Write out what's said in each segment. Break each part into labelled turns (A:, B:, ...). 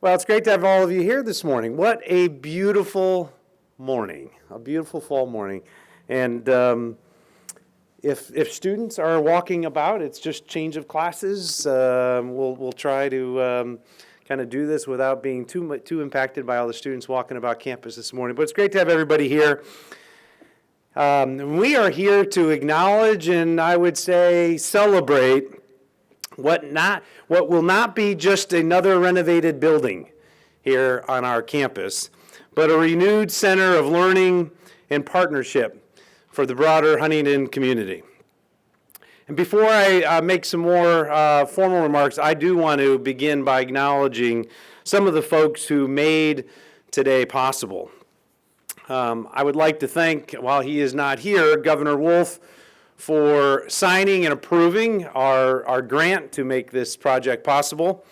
A: Well, it's great to have all of you here this morning. What a beautiful morning, a beautiful fall morning. And if students are walking about, it's just change of classes. We'll try to kind of do this without being too impacted by all the students walking about campus this morning. But it's great to have everybody here. We are here to acknowledge and I would say celebrate what will not be just another renovated building here on our campus, but a renewed center of learning and partnership for the broader Huntingdon community. And before I make some more formal remarks, I do want to begin by acknowledging some of the folks who made today possible. I would like to thank, while he is not here, Governor Wolf for signing and approving our grant to make this project possible.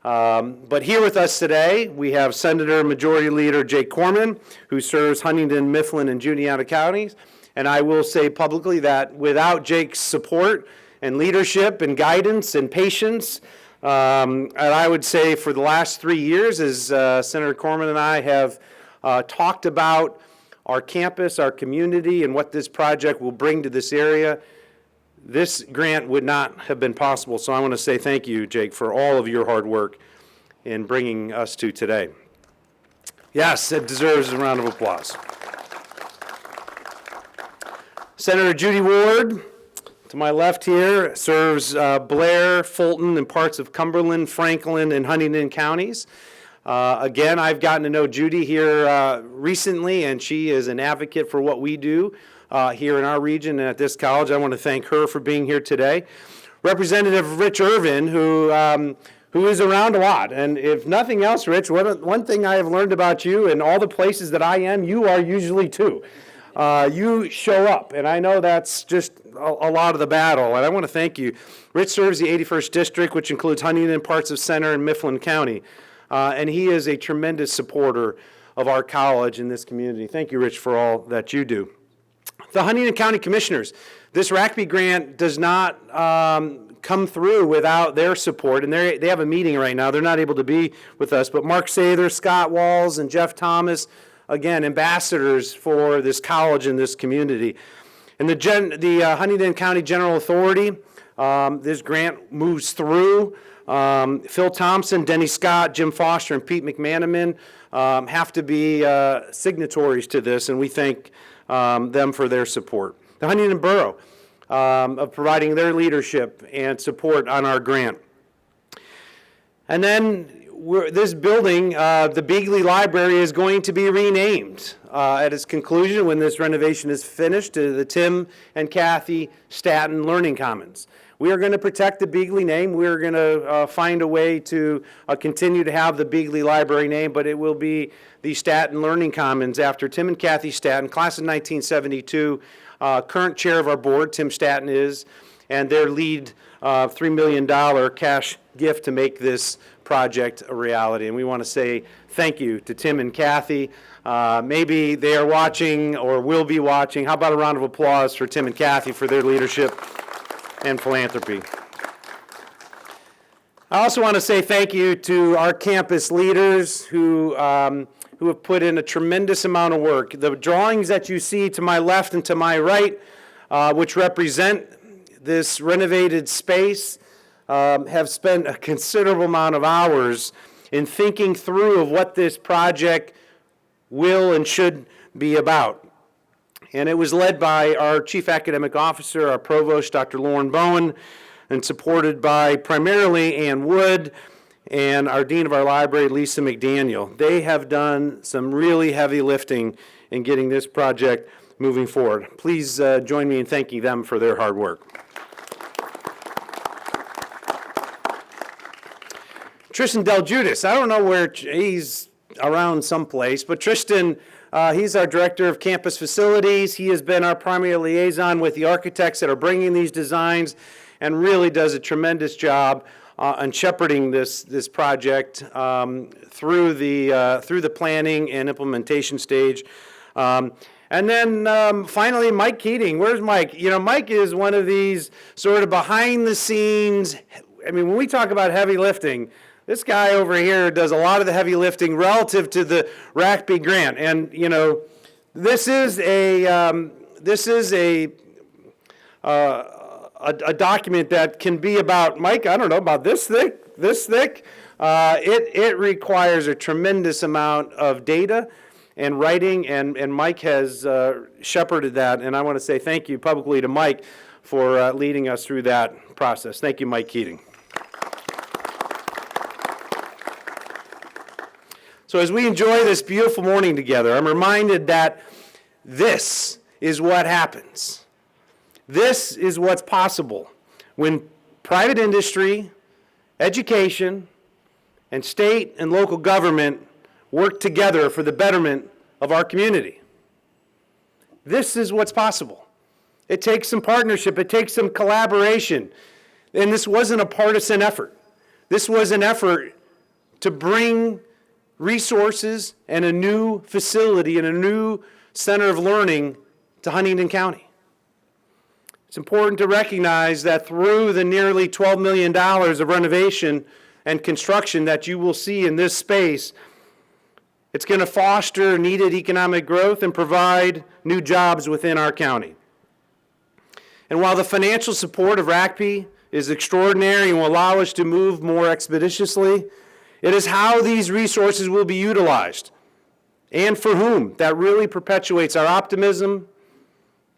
A: But here with us today, we have Senator Majority Leader Jake Corman, who serves Huntingdon, Mifflin, and Juniata counties. And I will say publicly that without Jake's support and leadership and guidance and patience, and I would say for the last 3 years, as Senator Corman and I have talked about our campus, our community, and what this project will bring to this area, this grant would not have been possible. So I want to say thank you, Jake, for all of your hard work in bringing us to today. Yes, it deserves a round of applause. Senator Judy Ward, to my left here, serves Blair, Fulton, and parts of Cumberland, Franklin, and Huntingdon counties. Again, I've gotten to know Judy here recently, and she is an advocate for what we do here in our region and at this college. I want to thank her for being here today. Representative Rich Irvin, who is around a lot, and if nothing else, Rich, one thing I have learned about you and all the places that I am, you are usually too. You show up, and I know that's just a lot of the battle, and I want to thank you. Rich serves the 81st District, which includes Huntingdon, parts of Center, and Mifflin County. And he is a tremendous supporter of our college and this community. Thank you, Rich, for all that you do. The Huntingdon County Commissioners, this RACP grant does not come through without their support, and they have a meeting right now. They're not able to be with us, but Mark Sather, Scott Walls, and Jeff Thomas, again, ambassadors for this college and this community. And the Huntingdon County General Authority, this grant moves through. Phil Thompson, Denny Scott, Jim Foster, and Pete McManaman have to be signatories to this, and we thank them for their support. The Huntingdon Borough of providing their leadership and support on our grant. And then this building, the Beeghly Library, is going to be renamed at its conclusion when this renovation is finished to the Tim and Kathy Statton Learning Commons. We are going to protect the Beeghly name. We're going to find a way to continue to have the Beeghly Library name, but it will be the Statton Learning Commons after Tim and Kathy Statton, class of 1972, current chair of our board, Tim Statton is, and their lead $3 million cash gift to make this project a reality. And we want to say thank you to Tim and Kathy. Maybe they are watching or will be watching. How about a round of applause for Tim and Kathy for their leadership and philanthropy. I also want to say thank you to our campus leaders who have put in a tremendous amount of work. The drawings that you see to my left and to my right, which represent this renovated space, have spent a considerable amount of hours in thinking through of what this project will and should be about. And it was led by our Chief Academic Officer, our Provost, Dr. Lauren Bowen, and supported by primarily Ann Wood and our Dean of our library, Lisa McDaniel. They have done some really heavy lifting in getting this project moving forward. Please join me in thanking them for their hard work. Tristan Del Judas, I don't know where he's around someplace, but Tristan, he's our Director of Campus Facilities. He has been our primary liaison with the architects that are bringing these designs and really does a tremendous job on shepherding this project through the planning and implementation stage. And then finally, Mike Keating. Where's Mike? You know, Mike is one of these sort of behind the scenes I mean, when we talk about heavy lifting, this guy over here does a lot of the heavy lifting relative to the RACP grant. And, you know, this is a document that can be about, Mike, I don't know, about this thick. It requires a tremendous amount of data and writing, and Mike has shepherded that, and I want to say thank you publicly to Mike for leading us through that process. Thank you, Mike Keating. So as we enjoy this beautiful morning together, I'm reminded that this is what happens. This is what's possible when private industry, education, and state and local government work together for the betterment of our community. This is what's possible. It takes some partnership, it takes some collaboration, and this wasn't a partisan effort. This was an effort to bring resources and a new facility and a new center of learning to Huntingdon County. It's important to recognize that through the nearly $12 million of renovation and construction that you will see in this space, it's going to foster needed economic growth and provide new jobs within our county. And while the financial support of RACP is extraordinary and will allow us to move more expeditiously, it is how these resources will be utilized and for whom that really perpetuates our optimism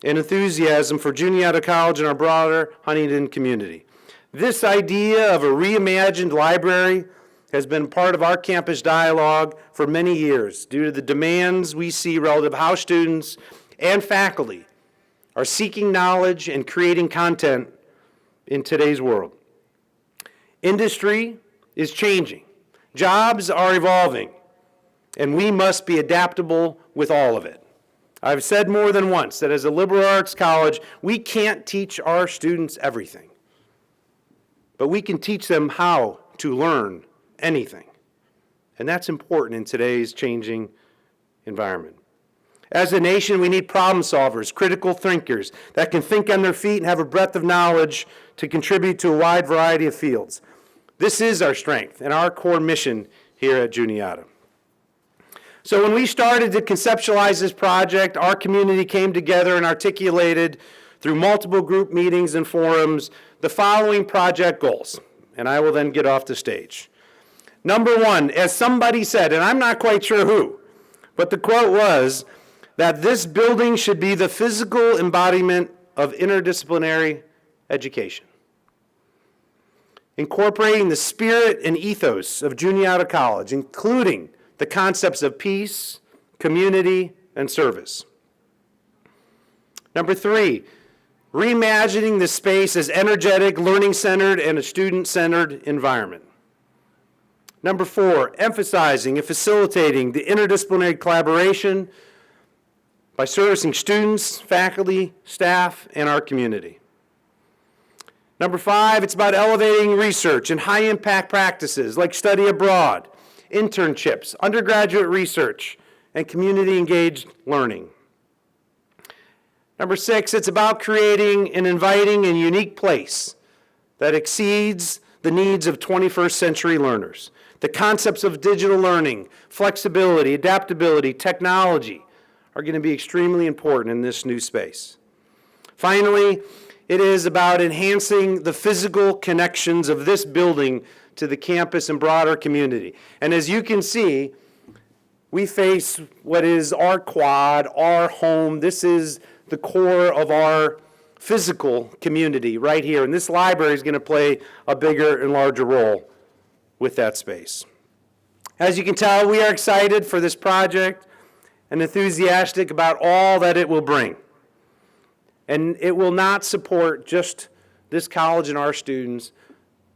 A: and enthusiasm for Juniata College and our broader Huntingdon community. This idea of a reimagined library has been part of our campus dialogue for many years due to the demands we see relative to how students and faculty are seeking knowledge and creating content in today's world. Industry is changing. Jobs are evolving, and we must be adaptable with all of it. I've said more than once that as a liberal arts college, we can't teach our students everything, but we can teach them how to learn anything. And that's important in today's changing environment. As a nation, we need problem solvers, critical thinkers that can think on their feet and have a breadth of knowledge to contribute to a wide variety of fields. This is our strength and our core mission here at Juniata. So when we started to conceptualize this project, our community came together and articulated through multiple group meetings and forums the following project goals, and I will then get off the stage. Number one, as somebody said, and I'm not quite sure who, but the quote was that this building should be the physical embodiment of interdisciplinary education, incorporating the spirit and ethos of Juniata College, including the concepts of peace, community, and service. Number three, reimagining the space as energetic, learning-centered, and a student-centered environment. Number four, emphasizing and facilitating the interdisciplinary collaboration by servicing students, faculty, staff, and our community. Number five, it's about elevating research and high-impact practices like study abroad, internships, undergraduate research, and community-engaged learning. Number six, it's about creating an inviting and unique place that exceeds the needs of 21st century learners. The concepts of digital learning, flexibility, adaptability, technology are going to be extremely important in this new space. Finally, it is about enhancing the physical connections of this building to the campus and broader community. And as you can see, we face what is our quad, our home. This is the core of our physical community right here. And this library is going to play a bigger and larger role with that space. As you can tell, we are excited for this project and enthusiastic about all that it will bring. And it will not support just this college and our students,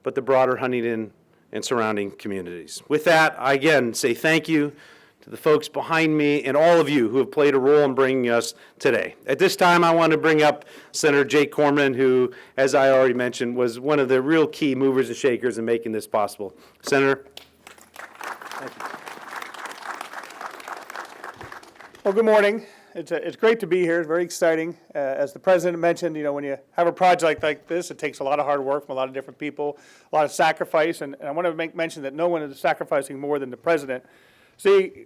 A: but the broader Huntingdon and surrounding communities. With that, I again say thank you to the folks behind me and all of you who have played a role in bringing us today. At this time, I want to bring up Senator Jake Corman, who, as I already mentioned, was one of the real key movers and shakers in making this possible. Senator. Thank you.
B: Well, good morning, It's great to be here. It's very exciting. As the president mentioned, when you have a project like this, it takes a lot of hard work from a lot of different people, a lot of sacrifice, and I want to make mention that no one is sacrificing more than the president. See,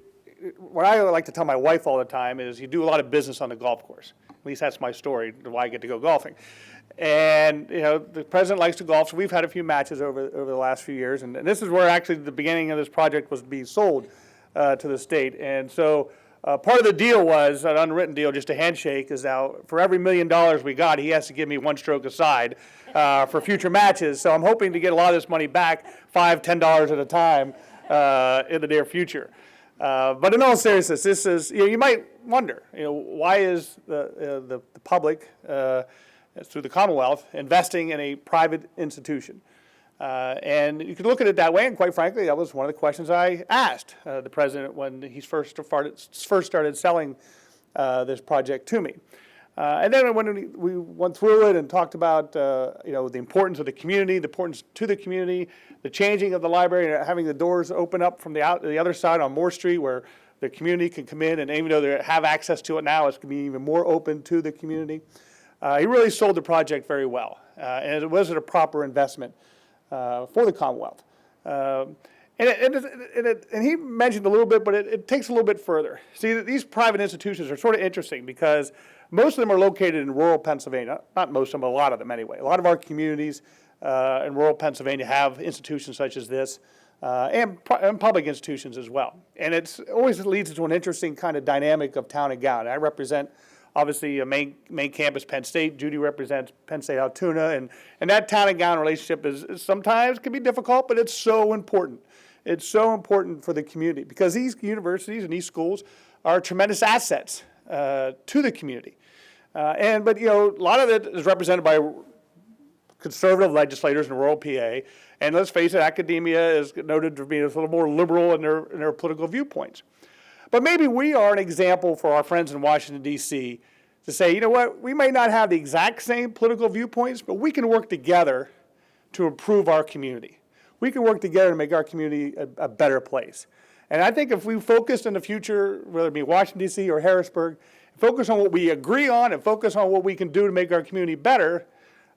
B: what I like to tell my wife all the time is you do a lot of business on the golf course. At least that's my story, why I get to go golfing. And, the president likes to golf, so we've had a few matches over the last few years, and this is where actually the beginning of this project was being sold to the state. And so part of the deal was, an unwritten deal, just a handshake, is now for every $1 million we got, he has to give me one stroke aside for future matches. So I'm hoping to get a lot of this money back, $5, $10 at a time in the near future. But in all seriousness, this is, you might wonder, why is the public, through the Commonwealth, investing in a private institution? And you can look at it that way, and quite frankly, that was one of the questions I asked the president when he first started selling this project to me. And then when we went through it and talked about the importance of the community, the importance to the community, the changing of the library, and having the doors open up from the other side on Moore Street, where the community can come in, and even though they have access to it now, it's going to be even more open to the community. He really sold the project very well, and it was a proper investment for the Commonwealth. And he mentioned a little bit, but it takes a little bit further. See, these private institutions are sort of interesting because most of them are located in rural Pennsylvania. Not most of them, but a lot of them anyway. A lot of our communities in rural Pennsylvania have institutions such as this, and public institutions as well. And it always leads to an interesting kind of dynamic of town and gown. I represent, obviously, a main campus, Penn State. Judy represents Penn State Altoona, and that town and gown relationship is sometimes can be difficult, but it's so important. It's so important for the community because these universities and these schools are tremendous assets to the community. But a lot of it is represented by conservative legislators in rural PA, and let's face it, academia is noted for being a little more liberal in their political viewpoints. But maybe we are an example for our friends in Washington, D.C. to say, we may not have the exact same political viewpoints, but we can work together to improve our community. We can work together to make our community a better place. And I think if we focused in the future, whether it be Washington, D.C. or Harrisburg, focus on what we agree on and focus on what we can do to make our community better,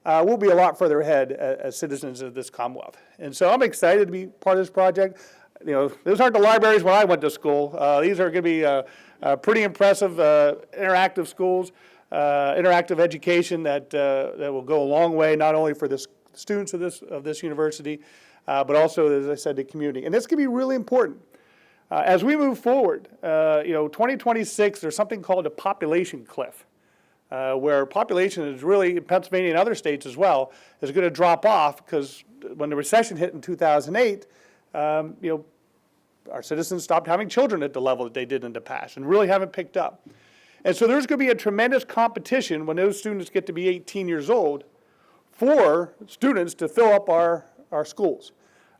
B: we'll be a lot further ahead as citizens of this Commonwealth. And so I'm excited to be part of this project. Those aren't the libraries where I went to school. These are going to be pretty impressive interactive schools, interactive education that will go a long way, not only for the students of this university, but also, as I said, the community. And this can be really important. As we move forward, 2026, there's something called a population cliff, where population is really, in Pennsylvania and other states as well, is going to drop off because when the recession hit in 2008, our citizens stopped having children at the level that they did in the past and really haven't picked up. And so there's going to be a tremendous competition when those students get to be 18 years old for students to fill up our schools.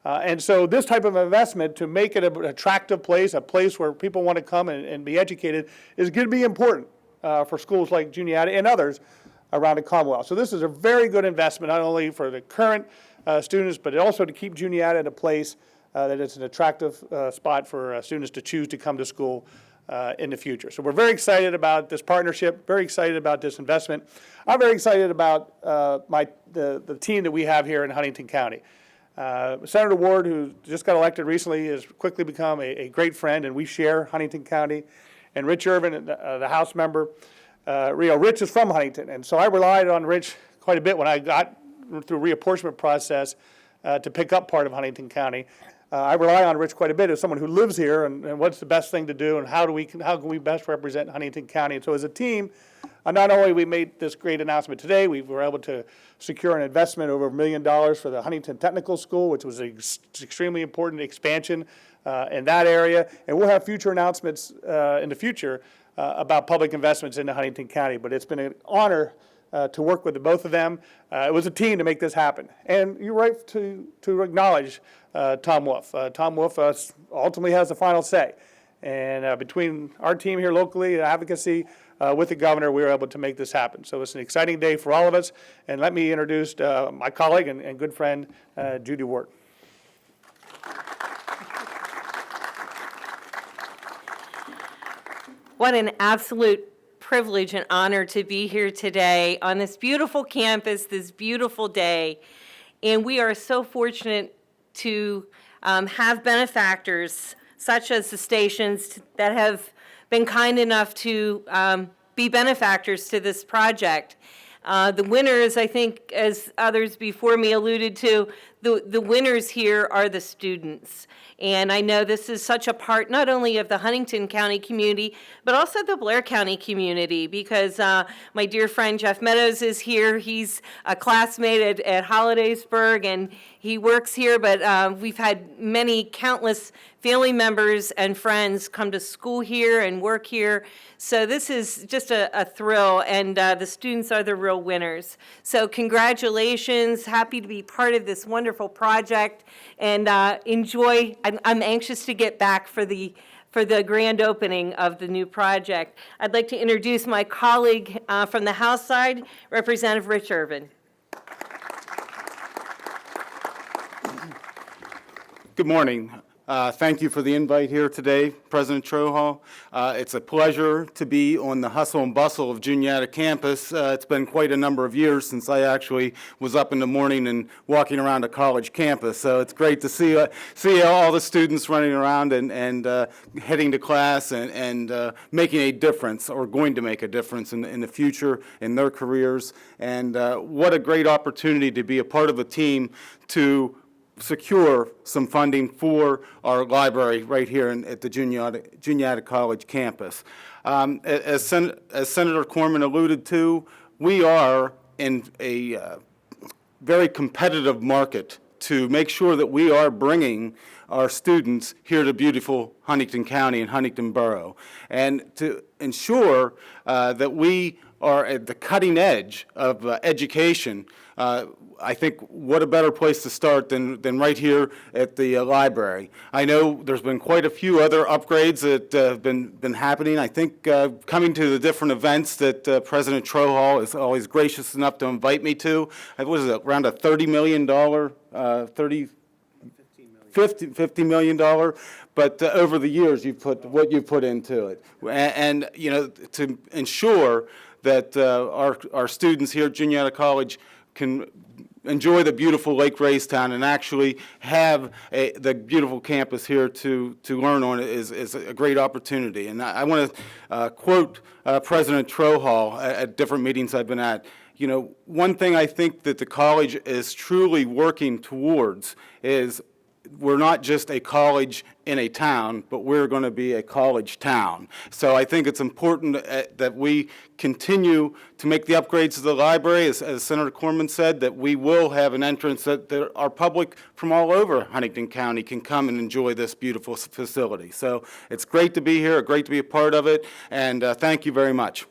B: And so this type of investment to make it an attractive place, a place where people want to come and be educated, is going to be important for schools like Juniata and others around the Commonwealth. So this is a very good investment, not only for the current students, but also to keep Juniata in a place that it's an attractive spot for students to choose to come to school in the future. So we're very excited about this partnership, very excited about this investment. I'm very excited about the team that we have here in Huntingdon County. Senator Ward, who just got elected recently, has quickly become a great friend, and we share Huntingdon County. And Rich Irvin, the House member, Rich is from Huntingdon, and so I relied on Rich quite a bit when I got through reapportionment process to pick up part of Huntingdon County. I rely on Rich quite a bit as someone who lives here, and what's the best thing to do, and how can we best represent Huntingdon County. And so as a team, not only we made this great announcement today, we were able to secure an investment over $1 million for the Huntingdon Technical School, which was an extremely important expansion in that area. And we'll have future announcements in the future about public investments into Huntingdon County. But it's been an honor to work with the both of them. It was a team to make this happen. And you're right to acknowledge Tom Wolf. Tom Wolf ultimately has the final say. And between our team here locally, advocacy, with the governor, we were able to make this happen. So it's an exciting day for all of us. And let me introduce my colleague and good friend, Judy Ward.
C: What an absolute privilege and honor to be here today on this beautiful campus, this beautiful day. And we are so fortunate to have benefactors such as the stations that have been kind enough to be benefactors to this project. The winners, I think, as others before me alluded to, the winners here are the students. And I know this is such a part not only of the Huntingdon County community, but also the Blair County community, because my dear friend Jeff Meadows is here. He's a classmate at Hollidaysburg, and he works here, but we've had many countless family members and friends come to school here and work here. So this is just a thrill, and the students are the real winners. So congratulations, happy to be part of this wonderful project, and enjoy. I'm anxious to get back for the grand opening of the new project. I'd like to introduce my colleague from the House side, Representative Rich Irvin.
D: Good morning. Thank you for the invite here today, President Troha. It's a pleasure to be on the hustle and bustle of Juniata campus. It's been quite a number of years since I actually was up in the morning and walking around a college campus. So it's great to see all the students running around and heading to class and making a difference, or going to make a difference in the future in their careers. And what a great opportunity to be a part of a team to secure some funding for our library right here at the Juniata College campus. As Senator Corman alluded to, we are in a very competitive market to make sure that we are bringing our students here to beautiful Huntingdon County and Huntingdon Borough, and to ensure that we are at the cutting edge of education. I think what a better place to start than right here at the library. I know there's been quite a few other upgrades that have been happening. I think coming to the different events that President Troha is always gracious enough to invite me to. What is it, around a $30 million, $50 million, but over the years you've put what you've put into it, and you know, to ensure that our students here at Juniata College can enjoy the beautiful Lake Raystown and actually have the beautiful campus here to learn on is a great opportunity. And I want to quote President Troha at different meetings I've been at. You know, one thing I think that the college is truly working towards is we're not just a college in a town, but we're going to be a college town. So I think it's important that we continue to make the upgrades to the library, as Senator Corman said, that we will have an entrance that our public from all over Huntingdon County can come and enjoy this beautiful facility. So it's great to be here, great to be a part of it, and thank you very much.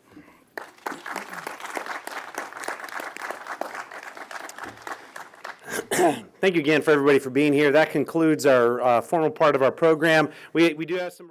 A: Thank you again for everybody for being here. That concludes our formal part of our program. We do have some